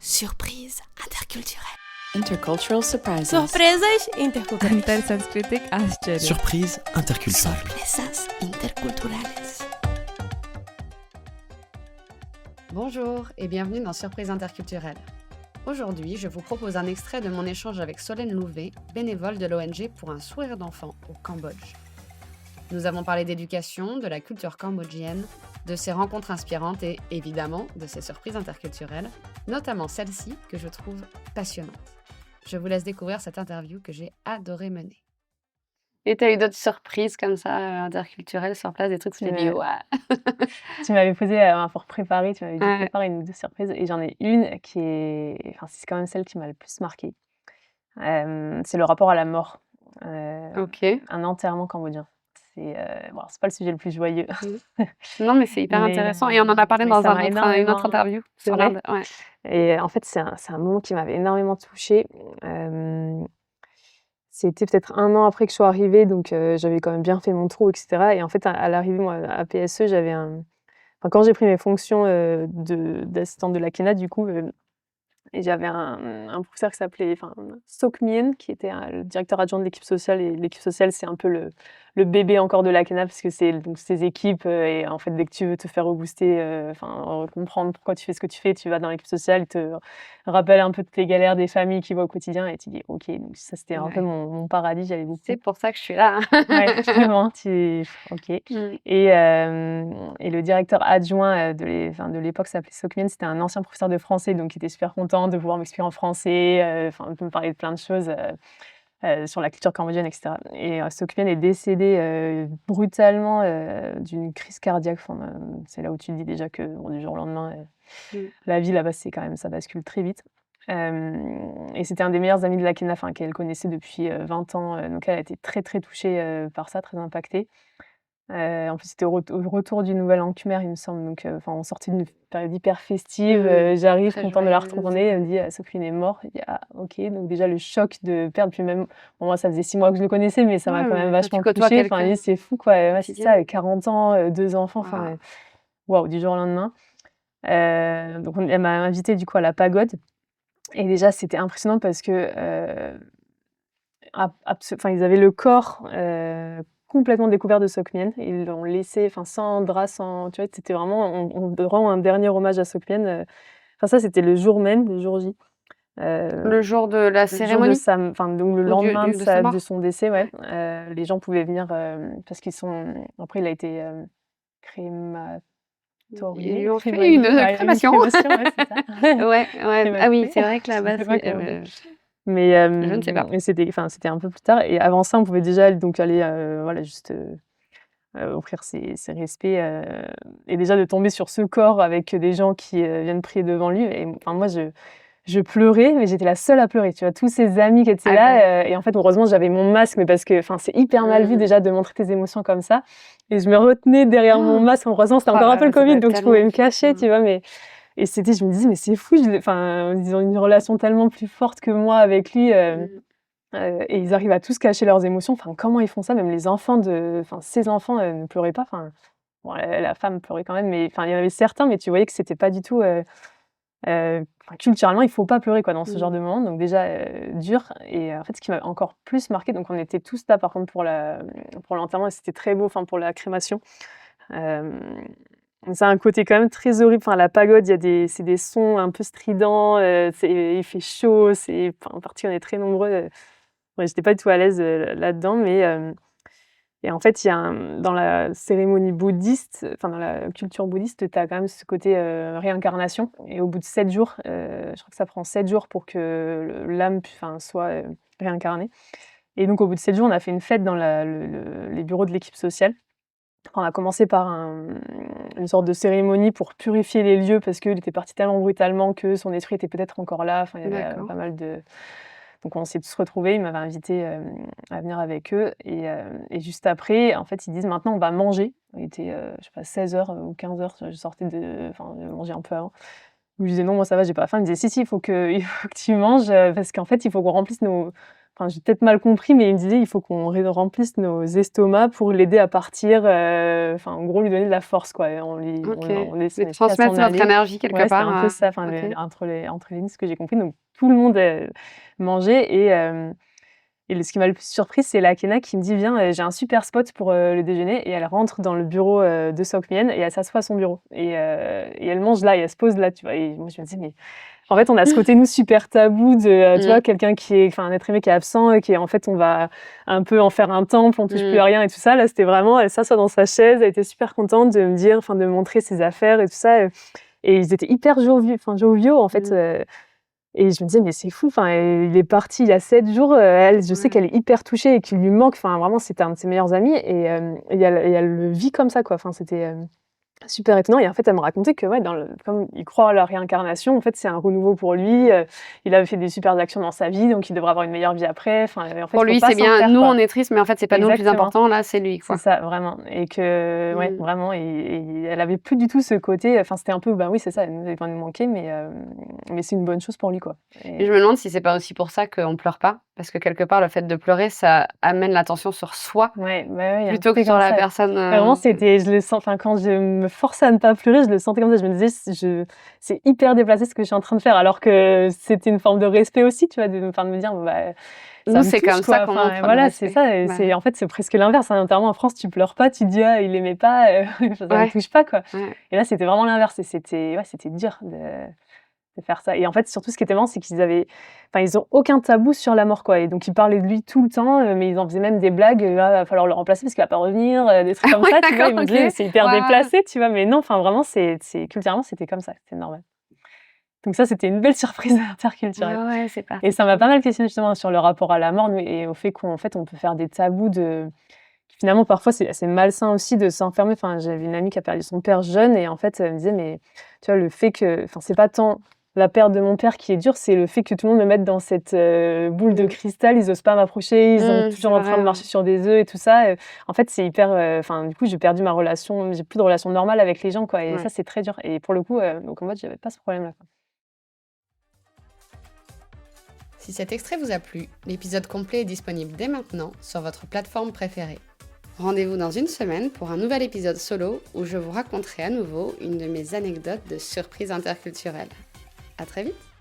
Surprise interculturelle. Intercultural surprises. Surpresas interculturales. Intersanskritic Ascharya. Surprise interculturelle. Sorpresas interculturales. Bonjour et bienvenue dans Surprise interculturelle. Aujourd'hui, je vous propose un extrait de mon échange avec Solène Louvet, bénévole de l'ONG Pour un sourire d'enfant au Cambodge. Nous avons parlé d'éducation, de la culture cambodgienne, de ses rencontres inspirantes et, évidemment, de ses surprises interculturelles, notamment celle-ci que je trouve passionnante. Je vous laisse découvrir cette interview que j'ai adoré mener. Et tu as eu d'autres surprises comme ça, interculturelles sur place, des trucs où tu t'es dit « ouais ». Tu m'avais posé pour préparer, tu m'avais dit préparer une ou deux surprises et j'en ai une qui est, enfin c'est quand même celle qui m'a le plus marquée. C'est le rapport à la mort. Ok. Un enterrement cambodgien. C'est pas le sujet le plus joyeux. Non, mais c'est hyper intéressant et on en a parlé dans une autre interview sur l'Inde. Ouais. Et en fait, c'est un moment qui m'avait énormément touchée. C'était peut-être 1 an après que je sois arrivée, donc j'avais quand même bien fait mon trou, etc. Et en fait, à l'arrivée, moi, à PSE, quand j'ai pris mes fonctions d'assistante de la KENA, du coup, et j'avais un professeur qui s'appelait Sok Mien, qui était le directeur adjoint de l'équipe sociale. Et l'équipe sociale, c'est un peu le bébé encore de la KENA, parce que c'est donc ces équipes. Et en fait, dès que tu veux te faire rebooster, comprendre pourquoi tu fais ce que tu fais, tu vas dans l'équipe sociale, ils te rappellent un peu toutes les galères des familles qu'ils voient au quotidien. Et tu dis, OK, donc ça, c'était un peu mon paradis. J'avais beaucoup. C'est pour ça que je suis là. Ouais, vraiment, OK. Et le directeur adjoint de l'époque s'appelait Sok Mien, c'était un ancien professeur de français, donc il était super content de pouvoir m'expliquer en français, de me parler de plein de choses sur la culture cambodgienne, etc. Et Sok Mien est décédé brutalement d'une crise cardiaque. C'est là où tu te dis déjà que du jour au lendemain, la vie là-bas, ça bascule très vite. Et c'était un des meilleurs amis de la KENA, qu'elle connaissait depuis 20 ans. Donc elle a été très très touchée par ça, très impactée. En plus, c'était au retour du Nouvel An Khmer, il me semble. Donc, on sortait d'une période hyper festive. J'arrive, contente de la retrouver. Elle me dit, Sophie est mort. Je dis, ah, OK. Donc, déjà, le choc de perdre. Puis même, moi, ça faisait 6 mois que je le connaissais, mais ça m'a quand même vachement touchée. C'est fou, quoi. Ouais, c'est ça, avec 40 ans, 2 enfants. Waouh, du jour au lendemain. Donc, elle m'a invitée, du coup, à la pagode. Et déjà, c'était impressionnant parce que ils avaient le corps complètement découvert de Sok Mien. Ils l'ont laissé sans drap, tu vois, c'était vraiment, on rend un dernier hommage à Sok Mien. Ça, c'était le jour même, le jour J. Le jour de la cérémonie, donc le lendemain de son décès, ouais. Les gens pouvaient venir parce après, il a été crématorié. Ils lui ont fait une crémation. Ouais, c'est ça. Ouais. Ah oui, c'est vrai que là-bas, mais je ne sais pas. C'était un peu plus tard. Et avant ça, on pouvait déjà aller juste offrir ses respects. Et déjà de tomber sur ce corps avec des gens qui viennent prier devant lui. Et moi, je pleurais, mais j'étais la seule à pleurer. Tu vois, tous ces amis qui étaient là. Et en fait, heureusement, j'avais mon masque, mais parce que c'est hyper mal vu déjà de montrer tes émotions comme ça. Et je me retenais derrière mon masque. Heureusement, c'était encore un peu le Covid, donc je pouvais me cacher, tu vois. Et je me disais, mais c'est fou, ils ont une relation tellement plus forte que moi avec lui. Et ils arrivent à tous cacher leurs émotions. Comment ils font ça? Même les enfants ces enfants ne pleuraient pas. La femme pleurait quand même, mais il y en avait certains, mais tu voyais que c'était pas du tout. Culturellement, il faut pas pleurer dans ce genre de moment. Donc déjà dur. Et en fait, ce qui m'a encore plus marqué, donc on était tous là par contre pour l'enterrement, et c'était très beau. Pour la crémation. Ça a un côté quand même très horrible. La pagode, c'est des sons un peu stridents. Il fait chaud. En partie, on est très nombreux. J'étais pas du tout à l'aise là-dedans, mais et en fait, dans la cérémonie bouddhiste, dans la culture bouddhiste, tu as quand même ce côté réincarnation. Et au bout de 7 jours, je crois que ça prend 7 jours pour que l'âme soit réincarnée. Et donc, au bout de 7 jours, on a fait une fête dans les bureaux de l'équipe sociale. On a commencé par une sorte de cérémonie pour purifier les lieux parce qu'il était parti tellement brutalement que son esprit était peut-être encore là. Il y avait pas mal de... Donc on s'est tous retrouvés, ils m'avaient invité à venir avec eux. Et juste après, en fait, ils disent maintenant on va manger. Il était, 16h ou 15h, je sortais de manger un peu avant. Je disais non, moi ça va, j'ai pas faim. Ils me disaient si, il faut que tu manges parce qu'en fait, il faut qu'on remplisse enfin, j'ai peut-être mal compris, mais il me disait: «Il faut qu'on remplisse nos estomacs pour l'aider à partir», enfin, en gros, lui donner de la force, quoi et on lui OK. on laisse Lui on laisse à transmettre s'en votre aller. énergie quelque Ouais, c'était part, un peu ça, enfin, OK. entre les lignes, ce que j'ai compris, donc tout le monde, mangeait et ce qui m'a le plus surprise, c'est Lakena qui me dit: «Viens, j'ai un super spot pour, le déjeuner» et elle rentre dans le bureau, de Seokmien et elle s'assoit à son bureau et elle mange là et elle se pose là, tu vois? Et moi, je me dis: «Mais» en fait, on a ce côté, nous, super tabou de, tu vois, quelqu'un qui est enfin, un être aimé qui est absent et qui est en fait, on va un peu en faire un temple, on touche plus à rien et tout ça. Là, c'était vraiment, elle s'assoit dans sa chaise, elle était super contente de me dire enfin, de me montrer ses affaires et tout ça, et ils étaient hyper joviaux, en fait, et je me disais: «Mais c'est fou, enfin, il est parti il y a 7 jours, elle, je sais qu'elle est hyper touchée et qu'il lui manque». Enfin, vraiment, c'était un de ses meilleurs amis et elle le vit comme ça, quoi. Enfin, c'était, super étonnant et en fait, elle me racontait que, ouais, comme il croit à la réincarnation, en fait, c'est un renouveau pour lui, il avait fait des super actions dans sa vie, donc il devrait avoir une meilleure vie après. Enfin, en fait, Pour faut lui, pas c'est s'en bien, faire, nous, quoi. on est tristes, mais en fait, c'est pas nous le plus Exactement. important, là, c'est lui, C'est quoi. ça, vraiment et que ouais, vraiment et elle avait plus du tout ce côté enfin, c'était un peu, bah, oui, c'est ça, elle nous avait nous manquer mais c'est une bonne chose pour lui, quoi Et je me demande si c'est pas aussi pour ça qu'on pleure pas, parce que quelque part, le fait de pleurer, ça amène l'attention sur soi, ouais, bah, ouais, il y a un plutôt que côté sur comme la ça. personne, Vraiment, c'était je le sens enfin, quand je me forçais à ne pas pleurer, je le sentais comme ça. Je me disais: C'est hyper déplacé ce que je suis en train de faire», alors que c'était une forme de respect aussi, tu vois? De me dire: «Bon, bah, ça nous, me c'est touche, comme ça quoi». qu'on Enfin, montre le voilà, c'est respect. ça et Bah, c'est en fait, c'est presque l'inverse, hein. Notamment en France, tu pleures pas, tu te dis: «Ah, il aimait pas, ça me ouais, touche pas», quoi ouais. et là, c'était vraiment l'inverse et c'était ouais, c'était dur de faire ça et en fait, surtout, ce qui était marrant, c'est ils ont aucun tabou sur la mort, quoi et donc ils parlaient de lui tout le temps, mais ils en faisaient même des blagues, «Ah, va falloir le remplacer parce qu'il va pas revenir», des trucs Ah comme ouais, ça, tu vois? d'accord, Ils me disaient: OK. «C'est hyper Waouh! déplacé», tu vois? Mais non, enfin, vraiment, c'est culturellement, c'était comme ça, c'était normal. Donc ça, c'était une belle surprise interculturelle Ouais, ouais, c'est et ça m'a particulier. pas mal questionné justement sur le rapport à la mort, nous et au fait qu'en fait, on peut faire des tabous finalement, parfois, c'est assez malsain aussi de s'enfermer. Enfin, j'avais une amie qui a perdu son père jeune et en fait, elle me disait: «Mais tu vois, le fait que» enfin, c'est pas tant la perte de mon père qui est dure, c'est le fait que tout le monde me mette dans cette, boule de Mmh. cristal. Ils osent pas m'approcher, ils sont C'est toujours en train de vrai, marcher sur des œufs et tout ça, en fait, c'est hyper, enfin, du coup, j'ai perdu ma relation j'ai plus de relation normale avec les gens, quoi et ouais. ça, c'est très dur et pour le coup, au Cambodge, j'avais pas ce problème-là, quoi. Si cet extrait vous a plu, l'épisode complet est disponible dès maintenant sur votre plateforme préférée. Rendez-vous dans une semaine pour un nouvel épisode solo où je vous raconterai à nouveau une de mes anecdotes de surprise interculturelle. À très vite!